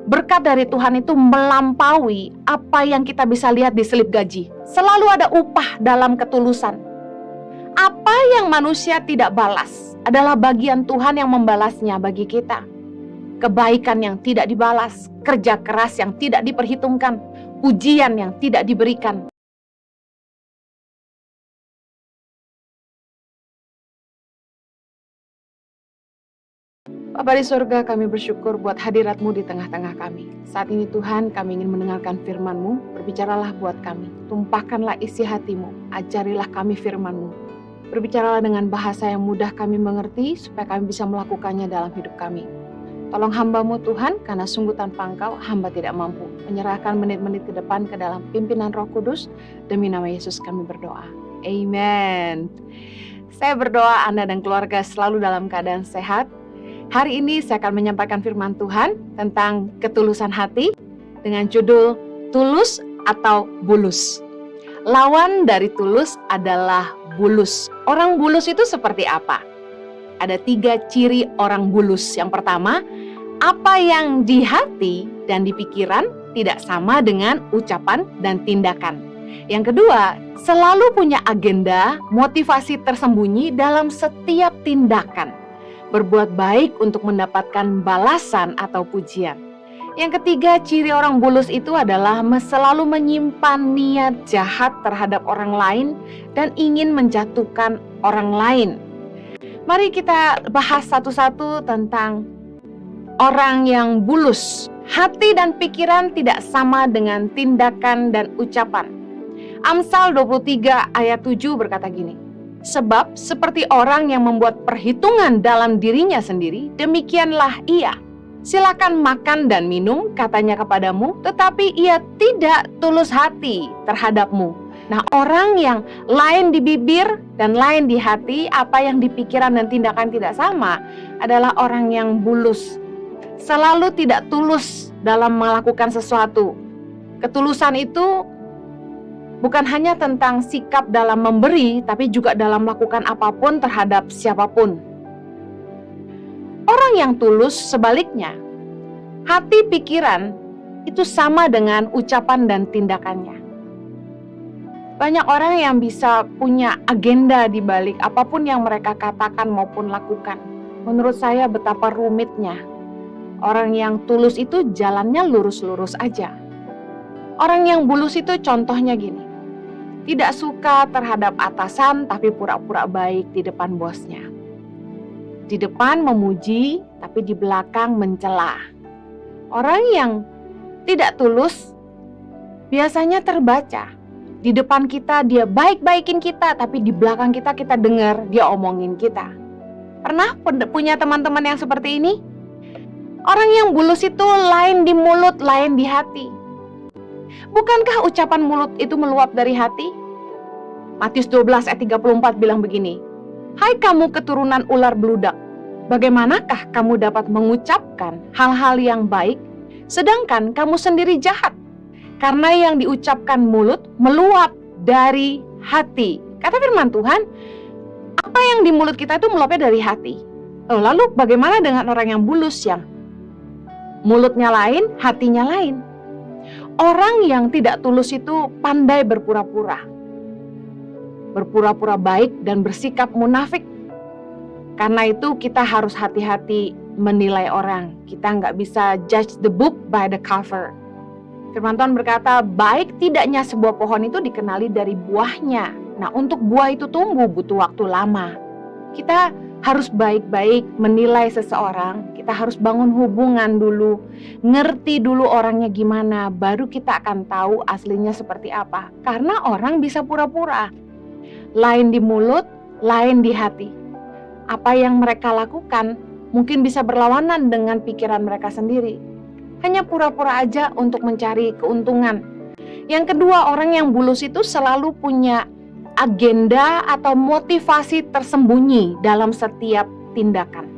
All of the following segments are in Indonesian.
Berkat dari Tuhan itu melampaui apa yang kita bisa lihat di selip gaji. Selalu ada upah dalam ketulusan. Apa yang manusia tidak balas adalah bagian Tuhan yang membalasnya bagi kita. Kebaikan yang tidak dibalas, kerja keras yang tidak diperhitungkan, pujian yang tidak diberikan. Bapa di surga, kami bersyukur buat hadirat-Mu di tengah-tengah kami. Saat ini Tuhan, kami ingin mendengarkan firman-Mu. Berbicaralah buat kami, tumpahkanlah isi hati-Mu, ajarilah kami firman-Mu. Berbicaralah dengan bahasa yang mudah kami mengerti, supaya kami bisa melakukannya dalam hidup kami. Tolong hamba-Mu Tuhan, karena sungguh tanpa Engkau, hamba tidak mampu. Menyerahkan menit-menit ke depan ke dalam pimpinan Roh Kudus, demi nama Yesus kami berdoa. Amen. Saya berdoa Anda dan keluarga selalu dalam keadaan sehat. Hari ini saya akan menyampaikan firman Tuhan tentang ketulusan hati dengan judul tulus atau bulus. Lawan dari tulus adalah bulus. Orang bulus itu seperti apa? Ada 3 ciri orang bulus. Yang pertama, apa yang di hati dan di pikiran tidak sama dengan ucapan dan tindakan. Yang kedua, selalu punya agenda, motivasi tersembunyi dalam setiap tindakan. Berbuat baik untuk mendapatkan balasan atau pujian. Yang ketiga, ciri orang bulus itu adalah selalu menyimpan niat jahat terhadap orang lain dan ingin menjatuhkan orang lain. Mari kita bahas satu-satu tentang orang yang bulus. Hati dan pikiran tidak sama dengan tindakan dan ucapan. Amsal 23 ayat 7 berkata gini, sebab seperti orang yang membuat perhitungan dalam dirinya sendiri, demikianlah ia. Silakan makan dan minum, katanya kepadamu, tetapi ia tidak tulus hati terhadapmu. Nah, orang yang lain di bibir dan lain di hati, apa yang di pikiran dan tindakan tidak sama, adalah orang yang bulus. Selalu tidak tulus dalam melakukan sesuatu. Ketulusan itu bukan hanya tentang sikap dalam memberi, tapi juga dalam melakukan apapun terhadap siapapun. Orang yang tulus sebaliknya, hati pikiran itu sama dengan ucapan dan tindakannya. Banyak orang yang bisa punya agenda di balik apapun yang mereka katakan maupun lakukan. Menurut saya betapa rumitnya. Orang yang tulus itu jalannya lurus-lurus aja. Orang yang bulus itu contohnya gini. Tidak suka terhadap atasan tapi pura-pura baik di depan bosnya. Di depan memuji tapi di belakang mencela. Orang yang tidak tulus biasanya terbaca. Di depan kita dia baik-baikin kita, tapi di belakang kita dengar dia omongin kita. Pernah punya teman-teman yang seperti ini? Orang yang bulus itu lain di mulut, lain di hati. Bukankah ucapan mulut itu meluap dari hati? Matius 12 ayat 34 bilang begini, hai kamu keturunan ular beludak, bagaimanakah kamu dapat mengucapkan hal-hal yang baik, sedangkan kamu sendiri jahat? Karena yang diucapkan mulut meluap dari hati. Kata firman Tuhan, apa yang di mulut kita itu meluapnya dari hati. Lalu bagaimana dengan orang yang bulus yang mulutnya lain, hatinya lain? Orang yang tidak tulus itu pandai berpura-pura. Berpura-pura baik dan bersikap munafik. Karena itu kita harus hati-hati menilai orang. Kita nggak bisa judge the book by the cover. Firman Tuhan berkata, baik tidaknya sebuah pohon itu dikenali dari buahnya. Nah, untuk buah itu tumbuh butuh waktu lama. Kita harus baik-baik menilai seseorang. Kita harus bangun hubungan dulu. Ngerti dulu orangnya gimana. Baru kita akan tahu aslinya seperti apa. Karena orang bisa pura-pura. Lain di mulut, lain di hati. Apa yang mereka lakukan mungkin bisa berlawanan dengan pikiran mereka sendiri. Hanya pura-pura aja untuk mencari keuntungan. Yang kedua, orang yang bulus itu selalu punya agenda atau motivasi tersembunyi dalam setiap tindakan.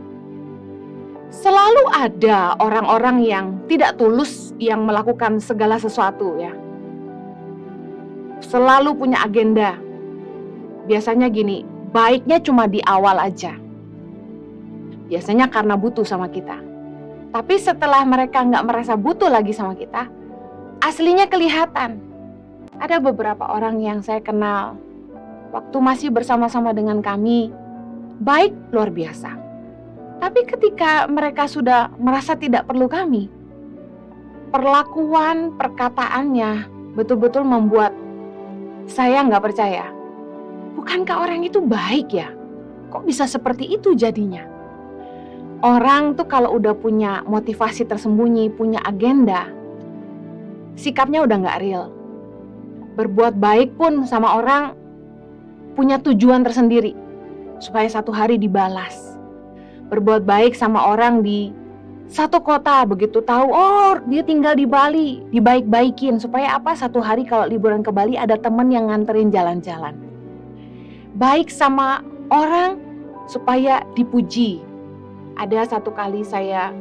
Selalu ada orang-orang yang tidak tulus yang melakukan segala sesuatu ya. Selalu punya agenda. Biasanya gini, baiknya cuma di awal aja. Biasanya karena butuh sama kita. Tapi setelah mereka nggak merasa butuh lagi sama kita, aslinya kelihatan. Ada beberapa orang yang saya kenal, waktu masih bersama-sama dengan kami, baik luar biasa. Tapi ketika mereka sudah merasa tidak perlu kami, perlakuan, perkataannya betul-betul membuat saya nggak percaya. Bukankah orang itu baik ya? Kok bisa seperti itu jadinya? Orang tuh kalau udah punya motivasi tersembunyi, punya agenda, sikapnya udah nggak real. Berbuat baik pun sama orang punya tujuan tersendiri, supaya satu hari dibalas. Berbuat baik sama orang di satu kota, begitu tahu, oh dia tinggal di Bali, dibaik-baikin. Supaya apa? Satu hari kalau liburan ke Bali ada teman yang nganterin jalan-jalan. Baik sama orang supaya dipuji. Ada satu kali saya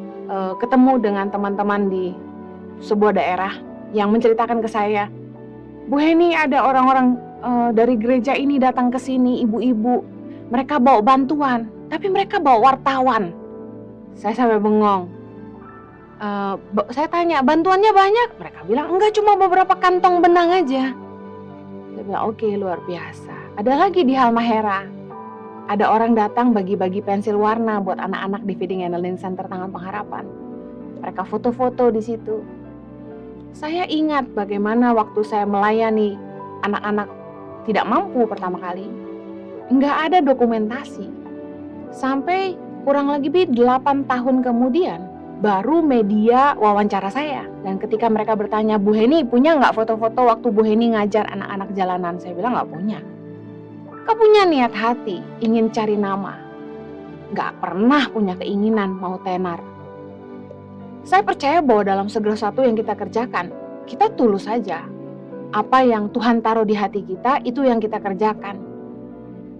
ketemu dengan teman-teman di sebuah daerah yang menceritakan ke saya, Bu Heni, ada orang-orang dari gereja ini datang ke sini, ibu-ibu. Mereka bawa bantuan, tapi mereka bawa wartawan. Saya sampai bengong. Saya tanya, bantuannya banyak? Mereka bilang, enggak, cuma beberapa kantong benang aja. Saya bilang, oke, luar biasa. Ada lagi di Halmahera. Ada orang datang bagi-bagi pensil warna buat anak-anak di Feeding and Learning Center Tangan Pengharapan. Mereka foto-foto di situ. Saya ingat bagaimana waktu saya melayani anak-anak tidak mampu pertama kali. Enggak ada dokumentasi. Sampai kurang lebih 8 tahun kemudian, baru media wawancara saya. Dan ketika mereka bertanya, Bu Heni punya nggak foto-foto waktu Bu Heni ngajar anak-anak jalanan? Saya bilang nggak punya. Kau punya niat hati, ingin cari nama. Nggak pernah punya keinginan mau tenar. Saya percaya bahwa dalam segala sesuatu yang kita kerjakan, kita tulus saja. Apa yang Tuhan taruh di hati kita, itu yang kita kerjakan.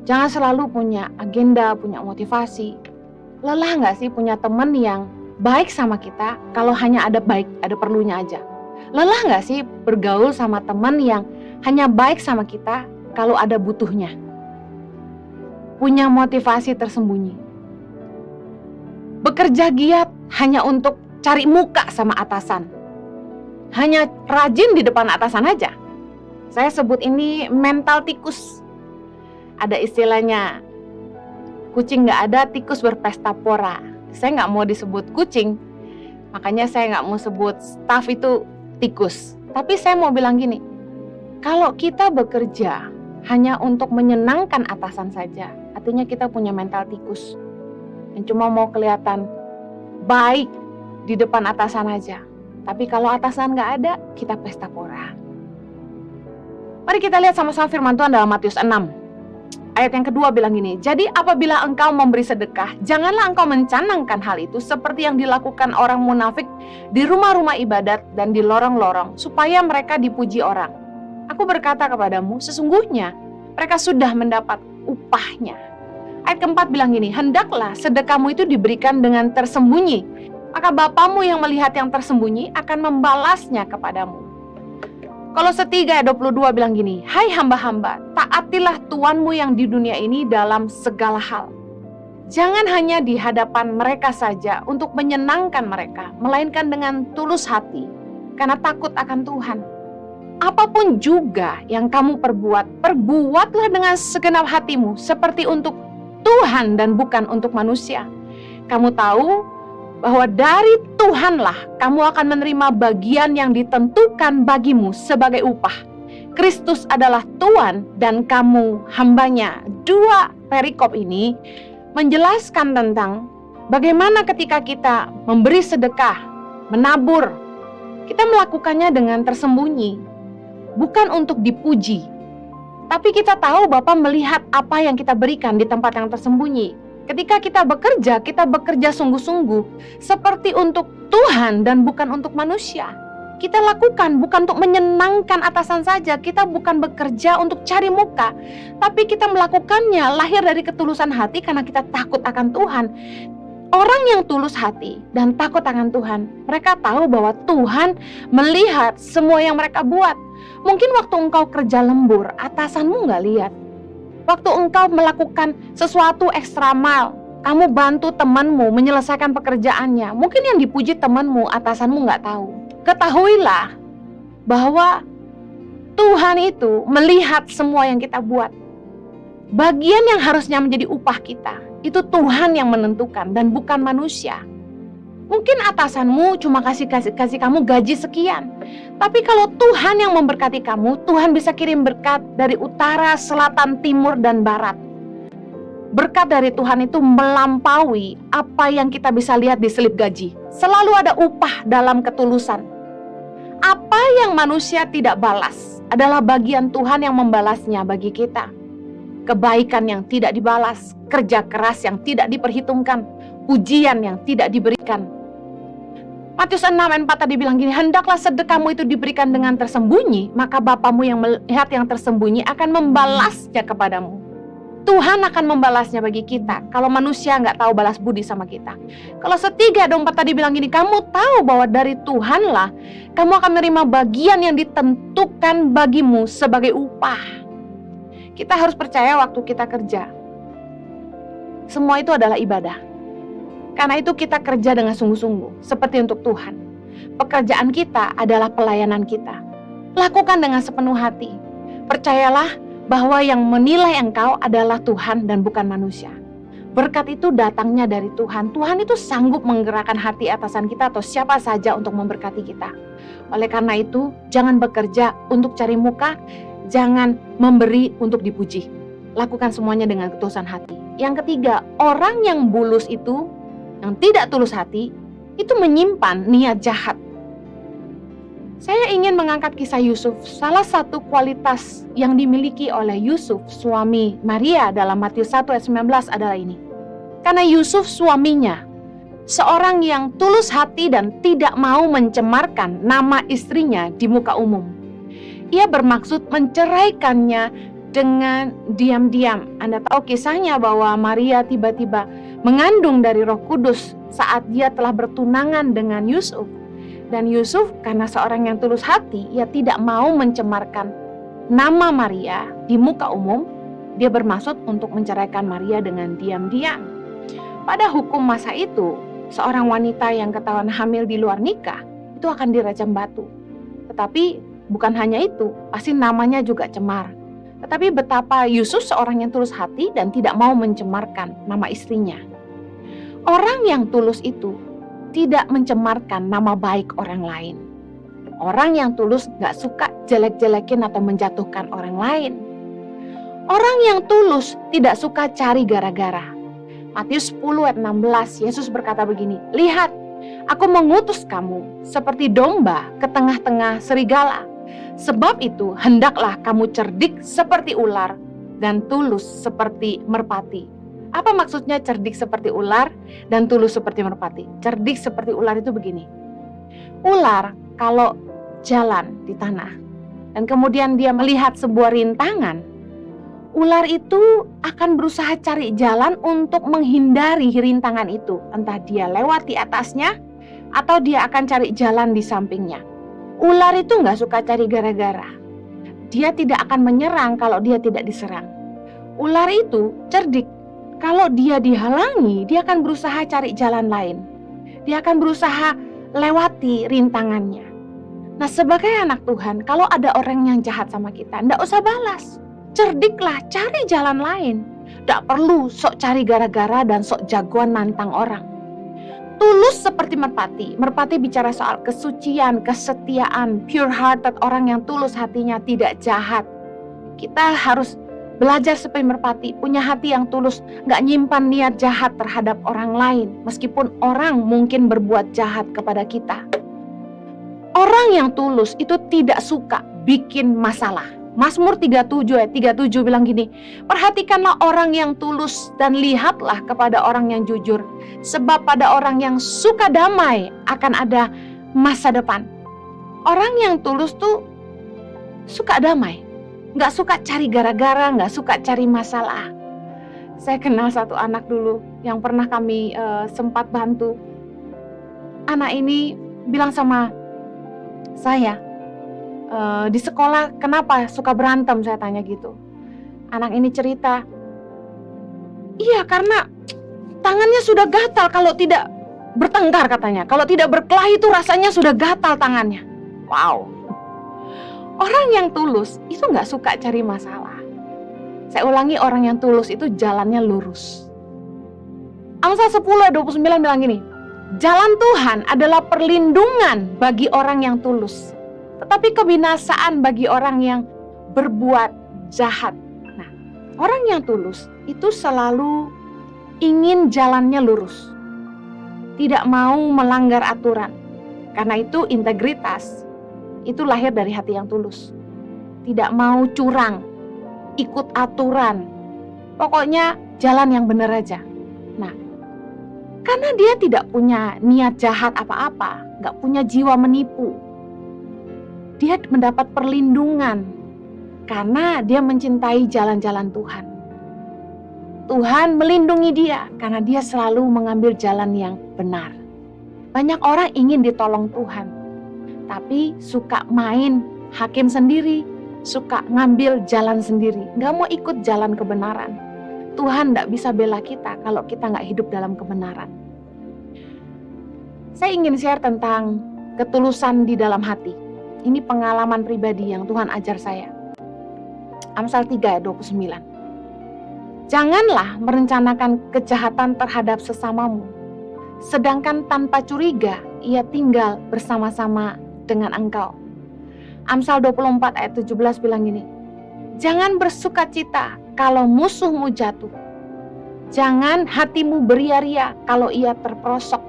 Jangan selalu punya agenda, punya motivasi. Lelah nggak sih punya teman yang baik sama kita kalau hanya ada baik, ada perlunya aja? Lelah nggak sih bergaul sama teman yang hanya baik sama kita kalau ada butuhnya? Punya motivasi tersembunyi. Bekerja giat hanya untuk cari muka sama atasan. Hanya rajin di depan atasan aja. Saya sebut ini mental tikus. Ada istilahnya, kucing nggak ada, tikus berpesta pora. Saya nggak mau disebut kucing, makanya saya nggak mau sebut staff itu tikus. Tapi saya mau bilang gini, kalau kita bekerja hanya untuk menyenangkan atasan saja, artinya kita punya mental tikus. Yang cuma mau kelihatan baik di depan atasan aja. Tapi kalau atasan nggak ada, kita pesta pora. Mari kita lihat sama-sama firman Tuhan dalam Matius 6. Ayat yang kedua bilang gini, jadi apabila engkau memberi sedekah, janganlah engkau mencanangkan hal itu seperti yang dilakukan orang munafik di rumah-rumah ibadat dan di lorong-lorong, supaya mereka dipuji orang. Aku berkata kepadamu, sesungguhnya mereka sudah mendapat upahnya. Ayat keempat bilang gini, hendaklah sedekahmu itu diberikan dengan tersembunyi, maka Bapamu yang melihat yang tersembunyi akan membalasnya kepadamu. Kolose 3 ayat 22 bilang gini, hai hamba-hamba, taatilah Tuanmu yang di dunia ini dalam segala hal. Jangan hanya di hadapan mereka saja untuk menyenangkan mereka, melainkan dengan tulus hati, karena takut akan Tuhan. Apapun juga yang kamu perbuat, perbuatlah dengan segenap hatimu, seperti untuk Tuhan dan bukan untuk manusia. Kamu tahu bahwa dari Tuhanlah kamu akan menerima bagian yang ditentukan bagimu sebagai upah. Kristus adalah Tuhan dan kamu hambanya. Dua perikop ini menjelaskan tentang bagaimana ketika kita memberi sedekah, menabur, kita melakukannya dengan tersembunyi, bukan untuk dipuji. Tapi kita tahu Bapa melihat apa yang kita berikan di tempat yang tersembunyi. Ketika kita bekerja sungguh-sungguh seperti untuk Tuhan dan bukan untuk manusia. Kita lakukan bukan untuk menyenangkan atasan saja, kita bukan bekerja untuk cari muka, tapi kita melakukannya lahir dari ketulusan hati karena kita takut akan Tuhan. Orang yang tulus hati dan takut akan Tuhan, mereka tahu bahwa Tuhan melihat semua yang mereka buat. Mungkin waktu engkau kerja lembur, atasanmu nggak lihat. Waktu engkau melakukan sesuatu ekstra mile, Kamu bantu temanmu menyelesaikan pekerjaannya. Mungkin yang dipuji temanmu, atasanmu nggak tahu. Ketahuilah bahwa Tuhan itu melihat semua yang kita buat. Bagian yang harusnya menjadi upah kita, itu Tuhan yang menentukan dan bukan manusia. Mungkin atasanmu cuma kasih kamu gaji sekian. Tapi kalau Tuhan yang memberkati kamu, Tuhan bisa kirim berkat dari utara, selatan, timur, dan barat. Berkat dari Tuhan itu melampaui apa yang kita bisa lihat di selip gaji. Selalu ada upah dalam ketulusan. Apa yang manusia tidak balas adalah bagian Tuhan yang membalasnya bagi kita. Kebaikan yang tidak dibalas, kerja keras yang tidak diperhitungkan, ujian yang tidak diberikan. Matius 6 ayat 4 tadi bilang gini, hendaklah sedekahmu itu diberikan dengan tersembunyi, maka Bapamu yang melihat yang tersembunyi akan membalasnya kepadamu. Tuhan akan membalasnya bagi kita. Kalau manusia nggak tahu balas budi sama kita. Kalau 3 ayat 4 tadi bilang gini, kamu tahu bahwa dari Tuhanlah kamu akan menerima bagian yang ditentukan bagimu sebagai upah. Kita harus percaya waktu kita kerja, semua itu adalah ibadah. Karena itu kita kerja dengan sungguh-sungguh, seperti untuk Tuhan. Pekerjaan kita adalah pelayanan kita. Lakukan dengan sepenuh hati. Percayalah bahwa yang menilai engkau adalah Tuhan dan bukan manusia. Berkat itu datangnya dari Tuhan. Tuhan itu sanggup menggerakkan hati atasan kita atau siapa saja untuk memberkati kita. Oleh karena itu, jangan bekerja untuk cari muka, jangan memberi untuk dipuji. Lakukan semuanya dengan ketulusan hati. Yang ketiga, orang yang bulus itu, yang tidak tulus hati, itu menyimpan niat jahat. Saya ingin mengangkat kisah Yusuf. Salah satu kualitas yang dimiliki oleh Yusuf, suami Maria dalam Matius 1 ayat 19 adalah ini. Karena Yusuf suaminya, seorang yang tulus hati dan tidak mau mencemarkan nama istrinya di muka umum. Ia bermaksud menceraikannya dengan diam-diam. Anda tahu kisahnya bahwa Maria tiba-tiba mengandung dari Roh Kudus saat dia telah bertunangan dengan Yusuf. Dan Yusuf karena seorang yang tulus hati, ia tidak mau mencemarkan nama Maria di muka umum. Dia bermaksud untuk menceraikan Maria dengan diam-diam. Pada hukum masa itu, seorang wanita yang ketahuan hamil di luar nikah, itu akan dirajam batu. Tetapi bukan hanya itu, pasti namanya juga cemar. Tetapi betapa Yusuf seorang yang tulus hati dan tidak mau mencemarkan nama istrinya. Orang yang tulus itu tidak mencemarkan nama baik orang lain. Orang yang tulus gak suka jelek-jelekin atau menjatuhkan orang lain. Orang yang tulus tidak suka cari gara-gara. Matius 10 ayat 16, Yesus berkata begini, lihat, aku mengutus kamu seperti domba ke tengah-tengah serigala. Sebab itu hendaklah kamu cerdik seperti ular dan tulus seperti merpati. Apa maksudnya cerdik seperti ular dan tulus seperti merpati? Cerdik seperti ular itu begini. Ular kalau jalan di tanah dan kemudian dia melihat sebuah rintangan, ular itu akan berusaha cari jalan untuk menghindari rintangan itu. Entah dia lewat di atasnya atau dia akan cari jalan di sampingnya. Ular itu nggak suka cari gara-gara. Dia tidak akan menyerang kalau dia tidak diserang. Ular itu cerdik. Kalau dia dihalangi, dia akan berusaha cari jalan lain. Dia akan berusaha lewati rintangannya. Nah, sebagai anak Tuhan, kalau ada orang yang jahat sama kita, enggak usah balas. Cerdiklah, cari jalan lain. Enggak perlu sok cari gara-gara dan sok jagoan nantang orang. Tulus seperti merpati. Merpati bicara soal kesucian, kesetiaan, pure hearted, orang yang tulus hatinya, tidak jahat. Kita harus belajar seperti merpati, punya hati yang tulus, gak nyimpan niat jahat terhadap orang lain, meskipun orang mungkin berbuat jahat kepada kita. Orang yang tulus itu tidak suka bikin masalah. Mazmur 37 ayat 37 bilang gini, perhatikanlah orang yang tulus dan lihatlah kepada orang yang jujur, sebab pada orang yang suka damai akan ada masa depan. Orang yang tulus tuh suka damai. Gak suka cari gara-gara, gak suka cari masalah. Saya kenal satu anak dulu yang pernah kami sempat bantu. Anak ini bilang sama saya, di sekolah kenapa suka berantem, saya tanya gitu. Anak ini cerita, iya karena Tangannya sudah gatal kalau tidak bertengkar katanya. Kalau tidak berkelahi itu rasanya sudah gatal tangannya. Wow. Orang yang tulus itu nggak suka cari masalah. Saya ulangi, orang yang tulus itu jalannya lurus. Amsal 10:29 bilang gini, jalan Tuhan adalah perlindungan bagi orang yang tulus, tetapi kebinasaan bagi orang yang berbuat jahat. Nah, orang yang tulus itu selalu ingin jalannya lurus, tidak mau melanggar aturan. Karena itu integritas itu lahir dari hati yang tulus. Tidak mau curang, ikut aturan, pokoknya jalan yang benar aja. Nah, karena dia tidak punya niat jahat apa-apa, gak punya jiwa menipu, dia mendapat perlindungan karena dia mencintai jalan-jalan Tuhan. Tuhan melindungi dia karena dia selalu mengambil jalan yang benar. Banyak orang ingin ditolong Tuhan, tapi suka main hakim sendiri, suka ngambil jalan sendiri, gak mau ikut jalan kebenaran. Tuhan gak bisa bela kita kalau kita gak hidup dalam kebenaran. Saya ingin share tentang ketulusan di dalam hati. Ini pengalaman pribadi yang Tuhan ajar saya. Amsal 3:29. Janganlah merencanakan kejahatan terhadap sesamamu, sedangkan tanpa curiga ia tinggal bersama-sama dengan engkau. Amsal 24:17 bilang gini, jangan bersukacita kalau musuhmu jatuh. Jangan hatimu beria-ria kalau ia terperosok.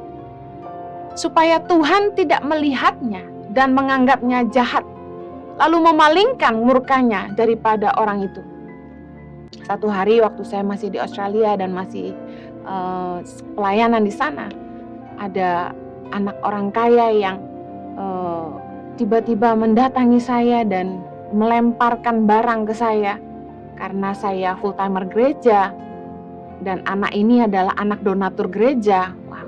Supaya Tuhan tidak melihatnya dan menganggapnya jahat, lalu memalingkan murkanya daripada orang itu. Satu hari waktu saya masih di Australia dan masih pelayanan di sana, ada anak orang kaya yang tiba-tiba mendatangi saya dan melemparkan barang ke saya. Karena saya full timer gereja dan anak ini adalah anak donatur gereja, wow,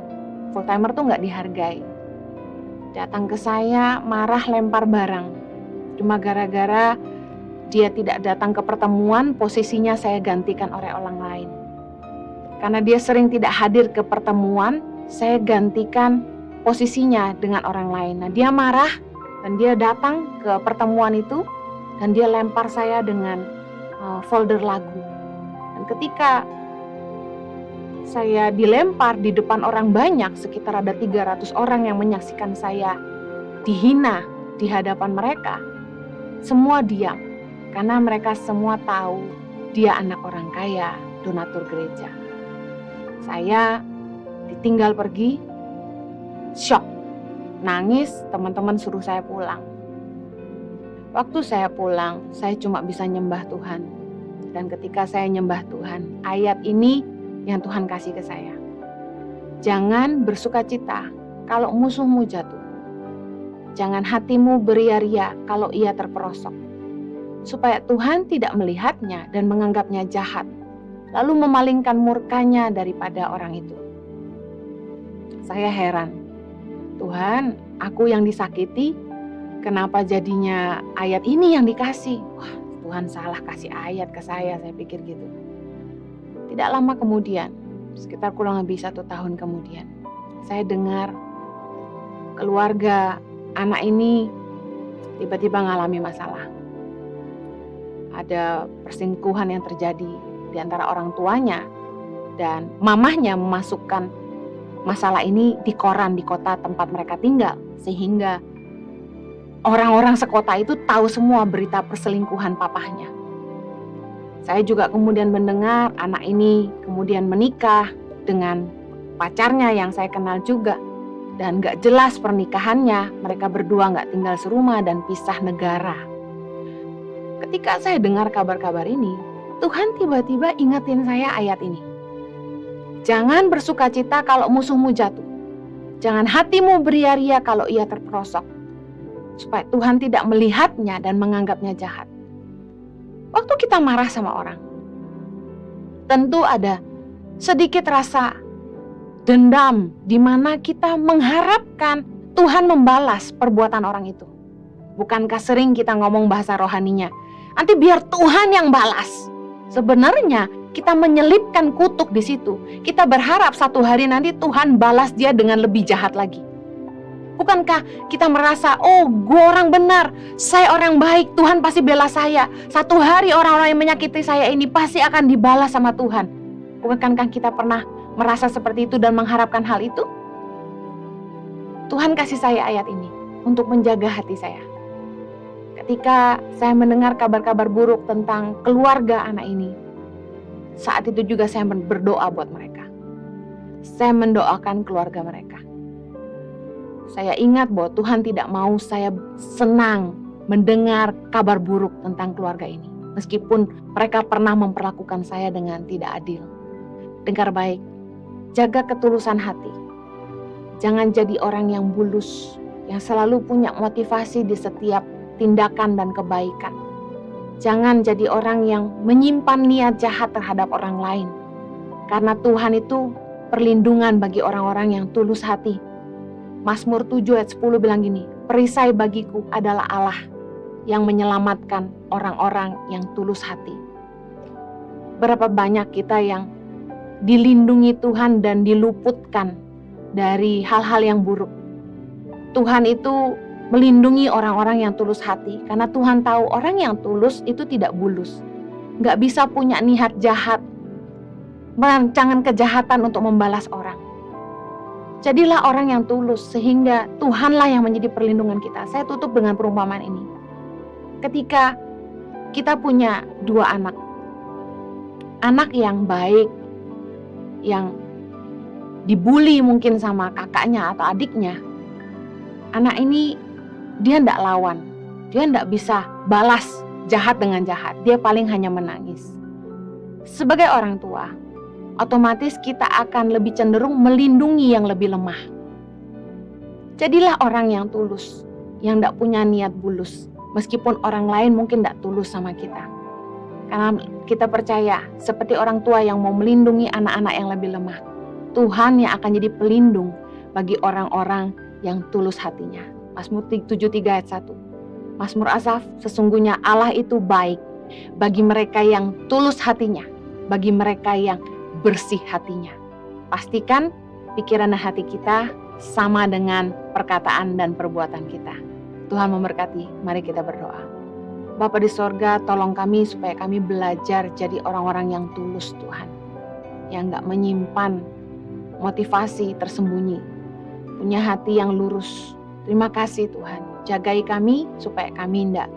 full timer tuh nggak dihargai. Datang ke saya marah lempar barang, cuma gara-gara dia tidak datang ke pertemuan, posisinya saya gantikan oleh orang lain. Karena dia sering tidak hadir ke pertemuan, saya gantikan posisinya dengan orang lain. Nah, dia marah dan dia datang ke pertemuan itu dan dia lempar saya dengan folder lagu. Dan ketika saya dilempar di depan orang banyak, sekitar ada 300 orang yang menyaksikan saya dihina di hadapan mereka, semua diam karena mereka semua tahu dia anak orang kaya, donatur gereja. Saya ditinggal pergi, shock, nangis, teman-teman suruh saya pulang. Waktu saya pulang, saya cuma bisa nyembah Tuhan. Dan ketika saya nyembah Tuhan, ayat ini yang Tuhan kasih ke saya. Jangan bersukacita kalau musuhmu jatuh. Jangan hatimu beria-ria kalau ia terperosok. Supaya Tuhan tidak melihatnya dan menganggapnya jahat, lalu memalingkan murkanya daripada orang itu. Saya heran, Tuhan, aku yang disakiti, kenapa jadinya ayat ini yang dikasih? Wah, Tuhan salah kasih ayat ke saya pikir gitu. Tidak lama kemudian, sekitar kurang lebih 1 tahun kemudian, saya dengar keluarga anak ini tiba-tiba mengalami masalah. Ada perselingkuhan yang terjadi di antara orang tuanya dan mamahnya memasukkan masalah ini di koran di kota tempat mereka tinggal, sehingga orang-orang sekota itu tahu semua berita perselingkuhan papahnya. Saya juga kemudian mendengar anak ini kemudian menikah dengan pacarnya yang saya kenal juga. Dan gak jelas pernikahannya, mereka berdua gak tinggal serumah dan pisah negara. Ketika saya dengar kabar-kabar ini, Tuhan tiba-tiba ingetin saya ayat ini. Jangan bersukacita kalau musuhmu jatuh. Jangan hatimu beria-ria kalau ia terperosok. Supaya Tuhan tidak melihatnya dan menganggapnya jahat. Waktu kita marah sama orang, tentu ada sedikit rasa dendam di mana kita mengharapkan Tuhan membalas perbuatan orang itu. Bukankah sering kita ngomong bahasa rohaninya, nanti biar Tuhan yang balas. Sebenarnya kita menyelipkan kutuk di situ. Kita berharap satu hari nanti Tuhan balas dia dengan lebih jahat lagi. Bukankah kita merasa, oh gue orang benar, saya orang baik, Tuhan pasti bela saya. Satu hari orang-orang yang menyakiti saya ini pasti akan dibalas sama Tuhan. Bukankah kita pernah merasa seperti itu dan mengharapkan hal itu? Tuhan kasih saya ayat ini untuk menjaga hati saya. Ketika saya mendengar kabar-kabar buruk tentang keluarga anak ini, saat itu juga saya berdoa buat mereka. Saya mendoakan keluarga mereka. Saya ingat bahwa Tuhan tidak mau saya senang mendengar kabar buruk tentang keluarga ini. Meskipun mereka pernah memperlakukan saya dengan tidak adil. Dengar baik, jaga ketulusan hati. Jangan jadi orang yang bulus, yang selalu punya motivasi di setiap tindakan dan kebaikan. Jangan jadi orang yang menyimpan niat jahat terhadap orang lain. Karena Tuhan itu perlindungan bagi orang-orang yang tulus hati. Mazmur 7 ayat 10 bilang gini, perisai bagiku adalah Allah yang menyelamatkan orang-orang yang tulus hati. Berapa banyak kita yang dilindungi Tuhan dan diluputkan dari hal-hal yang buruk. Tuhan itu melindungi orang-orang yang tulus hati, karena Tuhan tahu orang yang tulus itu tidak bulus. Gak bisa punya niat jahat, merancangan kejahatan untuk membalas orang. Jadilah orang yang tulus, sehingga Tuhanlah yang menjadi perlindungan kita. Saya tutup dengan perumpamaan ini. Ketika kita punya dua anak, anak yang baik, yang dibully mungkin sama kakaknya atau adiknya, anak ini dia tidak lawan, dia tidak bisa balas jahat dengan jahat, dia paling hanya menangis. Sebagai orang tua, otomatis kita akan lebih cenderung melindungi yang lebih lemah. Jadilah orang yang tulus, yang tidak punya niat bulus, meskipun orang lain mungkin tidak tulus sama kita. Karena kita percaya, seperti orang tua yang mau melindungi anak-anak yang lebih lemah, Tuhan yang akan jadi pelindung bagi orang-orang yang tulus hatinya. Mazmur 73 ayat 1. Mazmur Asaf, sesungguhnya Allah itu baik bagi mereka yang tulus hatinya, bagi mereka yang bersih hatinya. Pastikan pikiran dan hati kita sama dengan perkataan dan perbuatan kita. Tuhan memberkati, mari kita berdoa. Bapa di sorga, tolong kami supaya kami belajar jadi orang-orang yang tulus Tuhan. Yang gak menyimpan motivasi tersembunyi, punya hati yang lurus. Terima kasih Tuhan, jagai kami supaya kami tidak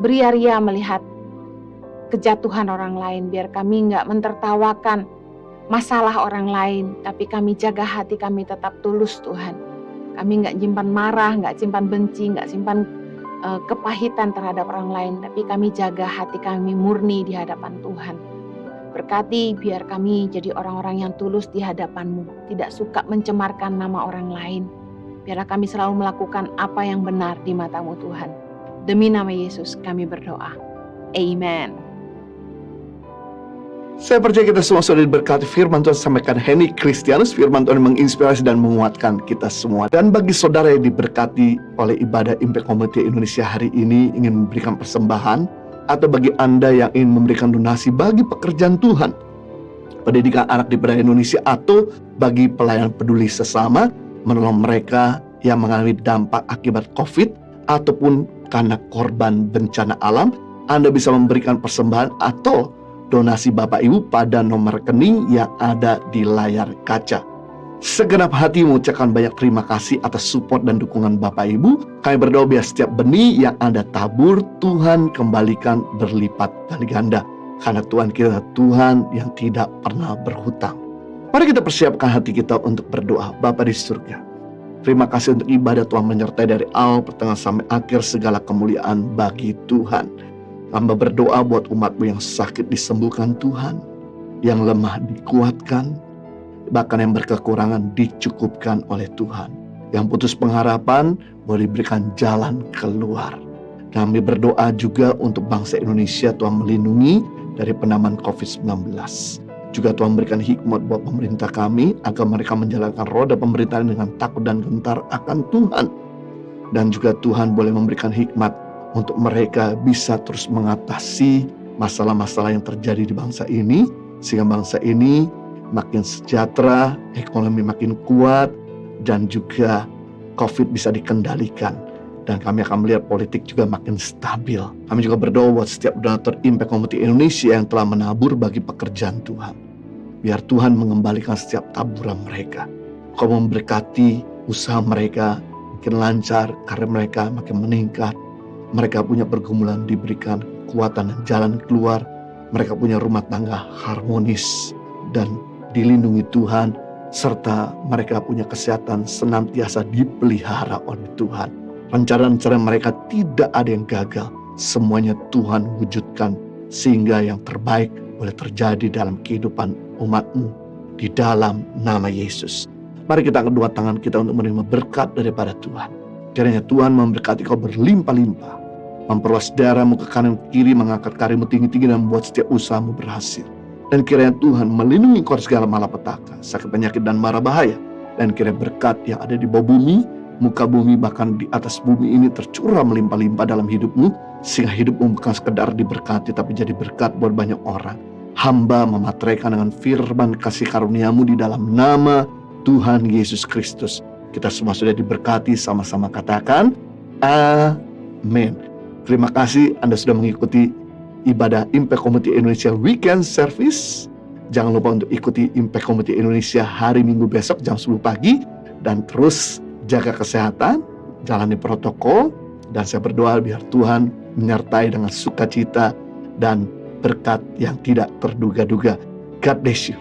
beria-ria melihat kejatuhan orang lain. Biar kami tidak mentertawakan masalah orang lain, tapi kami jaga hati kami tetap tulus Tuhan. Kami nggak simpan marah, nggak simpan benci, nggak simpan kepahitan terhadap orang lain, tapi kami jaga hati kami murni di hadapan Tuhan. Berkati biar kami jadi orang-orang yang tulus di hadapan-Mu, tidak suka mencemarkan nama orang lain. Biarlah kami selalu melakukan apa yang benar di mata-Mu Tuhan. Demi nama Yesus kami berdoa. Amen. Saya percaya kita semua sudah diberkati firman Tuhan sampaikan Henny Kristianus. Firman Tuhan menginspirasi dan menguatkan kita semua. Dan bagi saudara yang diberkati oleh ibadah Impact Community Indonesia hari ini, ingin memberikan persembahan, atau bagi Anda yang ingin memberikan donasi bagi pekerjaan Tuhan, pendidikan anak di Pedaya Indonesia, atau bagi pelayanan peduli sesama, menolong mereka yang mengalami dampak akibat COVID ataupun karena korban bencana alam, Anda bisa memberikan persembahan atau donasi Bapak Ibu pada nomor rekening yang ada di layar kaca. Segenap hati mengucapkan banyak terima kasih atas support dan dukungan Bapak Ibu. Kami berdoa biar setiap benih yang Anda tabur, Tuhan kembalikan berlipat kali ganda. Karena Tuhan kita Tuhan yang tidak pernah berhutang. Mari kita persiapkan hati kita untuk berdoa. Bapa di surga, terima kasih untuk ibadah Tuhan menyertai dari awal, pertengahan sampai akhir, segala kemuliaan bagi Tuhan. Hamba berdoa buat umat-Mu yang sakit disembuhkan Tuhan, yang lemah dikuatkan, bahkan yang berkekurangan dicukupkan oleh Tuhan. Yang putus pengharapan boleh diberikan jalan keluar. Kami berdoa juga untuk bangsa Indonesia, Tuhan melindungi dari penambahan COVID-19. Juga Tuhan berikan hikmat buat pemerintah kami, agar mereka menjalankan roda pemerintahan dengan takut dan gentar akan Tuhan. Dan juga Tuhan boleh memberikan hikmat untuk mereka bisa terus mengatasi masalah-masalah yang terjadi di bangsa ini, sehingga bangsa ini makin sejahtera, ekonomi makin kuat, dan juga COVID bisa dikendalikan. Dan kami akan melihat politik juga makin stabil. Kami juga berdoa buat setiap donatur Impact Community Indonesia yang telah menabur bagi pekerjaan Tuhan. Biar Tuhan mengembalikan setiap taburan mereka. Kau memberkati usaha mereka makin lancar, karir mereka makin meningkat. Mereka punya pergumulan diberikan kekuatan dan jalan keluar. Mereka punya rumah tangga harmonis dan dilindungi Tuhan. Serta mereka punya kesehatan senantiasa dipelihara oleh Tuhan. Rencana-rencana mereka tidak ada yang gagal. Semuanya Tuhan wujudkan sehingga yang terbaik boleh terjadi dalam kehidupan umat-Mu di dalam nama Yesus. Mari kita angkat dua tangan kita untuk menerima berkat daripada Tuhan. Kiranya Tuhan memberkati kau berlimpah-limpah, memperluas daerahmu ke kanan kiri, mengangkat karirmu tinggi-tinggi dan membuat setiap usahamu berhasil. Dan kiranya Tuhan melindungi kau dari segala malapetaka, sakit penyakit dan mara bahaya. Dan kiranya berkat yang ada di bawah bumi, muka bumi, bahkan di atas bumi ini tercurah melimpah-limpah dalam hidupmu, sehingga hidupmu bukan sekedar diberkati tapi jadi berkat buat banyak orang. Hamba memateraikan dengan firman kasih karuniamu di dalam nama Tuhan Yesus Kristus. Kita semua sudah diberkati, sama-sama katakan amin. Terima kasih Anda sudah mengikuti ibadah Impact Community Indonesia Weekend Service. Jangan lupa untuk ikuti Impact Community Indonesia hari Minggu besok jam 10 pagi. Dan terus jaga kesehatan, jalani protokol. Dan saya berdoa biar Tuhan menyertai dengan sukacita dan berkat yang tidak terduga-duga. God bless you.